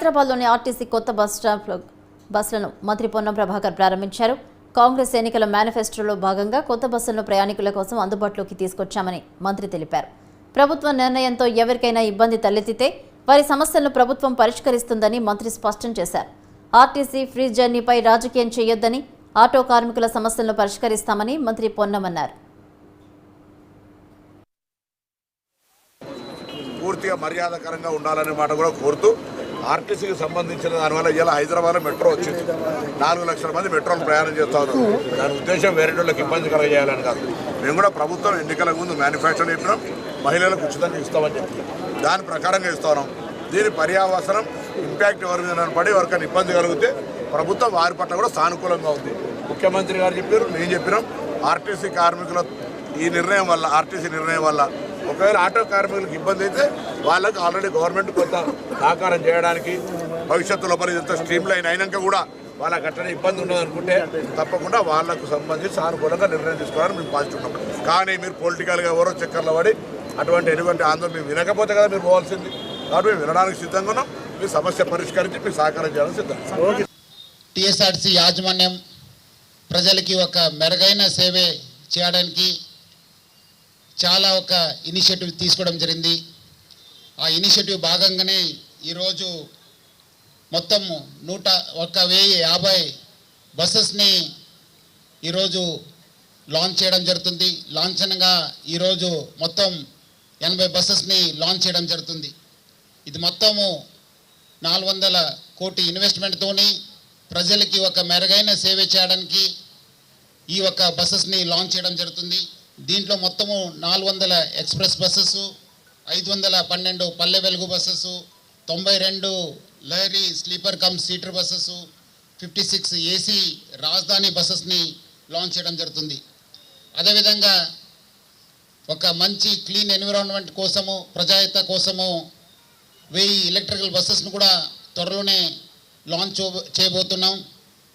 హైదరాబాద్లోని ఆర్టీసీ కొత్త బస్సులను మంత్రి పొన్నం ప్రభాకర్ ప్రారంభించారు. కాంగ్రెస్ ఎన్నికల మేనిఫెస్టోలో భాగంగా కొత్త బస్సులను ప్రయాణికుల కోసం అందుబాటులోకి తీసుకొచ్చామని మంత్రి తెలిపారు. ప్రభుత్వ నిర్ణయంతో ఎవరికైనా ఇబ్బంది తలెత్తితే వారి సమస్యలను ప్రభుత్వం పరిష్కరిస్తుందని మంత్రి స్పష్టం చేశారు. ఆర్టీసీ ఫ్రీ జర్నీపై రాజకీయం చేయొద్దని, ఆటో కార్మికుల సమస్యలను పరిష్కరిస్తామని మంత్రి పొన్నం అన్నారు. పూర్తిగా మర్యాదకరంగా ఉండాలనే మాట కూడా కోరుతూ ఆర్టీసీకి సంబంధించిన దానివల్ల ఇలా హైదరాబాద్లో మెట్రో వచ్చింది. 4 లక్షల మంది మెట్రోలు ప్రయాణం చేస్తూ ఉన్నారు. దాని ఉద్దేశం వేరే వాళ్ళకి ఇబ్బంది కలగజేయాలని కాదు. మేము కూడా ప్రభుత్వం ఎన్నికల ముందు మేనిఫెస్టో చెప్పినాం, మహిళలకు ఉచితంగా ఇస్తామని చెప్పి దాని ప్రకారంగా ఇస్తున్నాం. దీని పర్యావసనం ఇంపాక్ట్ ఎవరి మీద పడి ఎవరికైనా ఇబ్బంది కలిగితే ప్రభుత్వం వారి పట్ల కూడా సానుకూలంగా ఉంది. ముఖ్యమంత్రి గారు చెప్పారు, మేము చెప్పినాం. ఆర్టీసీ కార్మికుల ఈ నిర్ణయం వల్ల, ఆర్టీసీ నిర్ణయం వల్ల ఒకవేళ ఆటో కార్మికులకు ఇబ్బంది అయితే వాళ్ళకి ఆల్రెడీ గవర్నమెంట్ కొంత సహకారం చేయడానికి భవిష్యత్తులో ఇంత స్ట్రీమ్ లైన్ అయినాక కూడా వాళ్ళకి అట్లనే ఇబ్బంది ఉండదనుకుంటే తప్పకుండా వాళ్ళకు సంబంధించి సానుకూలంగా నిర్ణయం తీసుకోవాలని మేము పాల్చుకున్నాం. కానీ మీరు పొలిటికల్గా ఎవరో చక్కర్లో పడి ఎటువంటి ఆందోళన మేము వినకపోతే కదా మీరు పోవాల్సింది. కాబట్టి మేము వినడానికి సిద్ధంగా ఉన్నాం. మీ సమస్య పరిష్కరించి మీకు సహకారం చేయాలని సిద్ధం. టీఎస్ఆర్టీసీ యాజమాన్యం ప్రజలకి ఒక మెరుగైన సేవ చేయడానికి చాలా ఒక ఇనిషియేటివ్ తీసుకోవడం జరిగింది. ఆ ఇనిషియేటివ్ భాగంగానే ఈరోజు మొత్తం 150 బస్సెస్ని ఈరోజు లాంచ్ చేయడం జరుగుతుంది. లాంఛనంగా ఈరోజు మొత్తం 80 బస్సెస్ని లాంచ్ చేయడం జరుగుతుంది. ఇది మొత్తము 400 కోటి ఇన్వెస్ట్మెంట్తోని ప్రజలకి ఒక మెరుగైన సేవ చేయడానికి ఈ ఒక బస్సెస్ని లాంచ్ చేయడం జరుగుతుంది. దీంట్లో మొత్తము 400 express buses, 512 Palle Velugu buses, 92 Lahari sleeper come seater buses, 56 AC రాజధాని బస్సెస్ని లాంచ్ చేయడం జరుగుతుంది. అదేవిధంగా ఒక మంచి క్లీన్ ఎన్విరాన్మెంట్ కోసము, ప్రజాహిత కోసము 1000 ఎలక్ట్రికల్ బస్సెస్ను కూడా త్వరలోనే లాంచ్ చేయబోతున్నాం.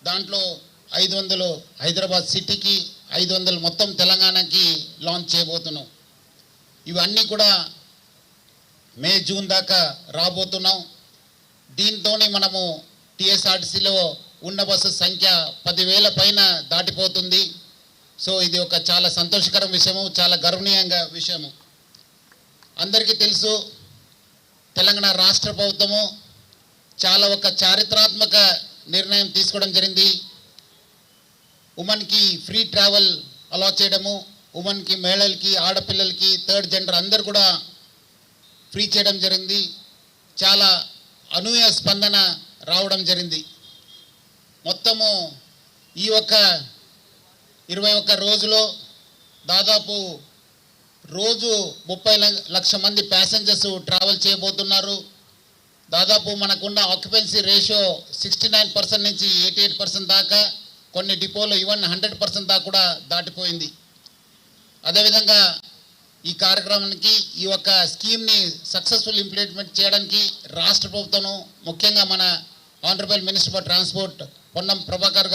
దాంట్లో 500 హైదరాబాద్ సిటీకి, 500 మొత్తం తెలంగాణకి లాంచ్ చేయబోతున్నాం. ఇవన్నీ కూడా మే జూన్ దాకా రాబోతున్నాం. దీంతోనే మనము టీఎస్ఆర్టీసీలో ఉన్న బస్సెస్ సంఖ్య 10,000 పైన దాటిపోతుంది. సో ఇది ఒక చాలా సంతోషకరం విషయము, చాలా గర్వనీయంగా విషయము. అందరికీ తెలుసు, తెలంగాణ రాష్ట్ర ప్రభుత్వము చాలా ఒక చారిత్రాత్మక నిర్ణయం తీసుకోవడం జరిగింది. ఉమెన్కి ఫ్రీ ట్రావెల్ అలా చేయడము, ఉమెన్కి, మహిళలకి, ఆడపిల్లలకి, థర్డ్ జెండర్ అందరు కూడా ఫ్రీ చేయడం జరిగింది. చాలా అనూహ్య స్పందన రావడం జరిగింది. మొత్తము ఈ ఒక 21 రోజులో దాదాపు రోజు 30 లక్షల మంది ప్యాసింజర్స్ ట్రావెల్ చేయబోతున్నారు. దాదాపు మనకున్న ఆక్యుపెన్సీ రేషియో 69% నుంచి 88% దాకా, కొన్ని డిపోలో ఈవెన్ 100% దాకా కూడా దాటిపోయింది. అదేవిధంగా ఈ కార్యక్రమానికి, ఈ యొక్క స్కీమ్ని సక్సెస్ఫుల్ ఇంప్లిమెంట్ చేయడానికి రాష్ట్ర ప్రభుత్వం, ముఖ్యంగా మన honourable minister for transport Ponnam Prabhakar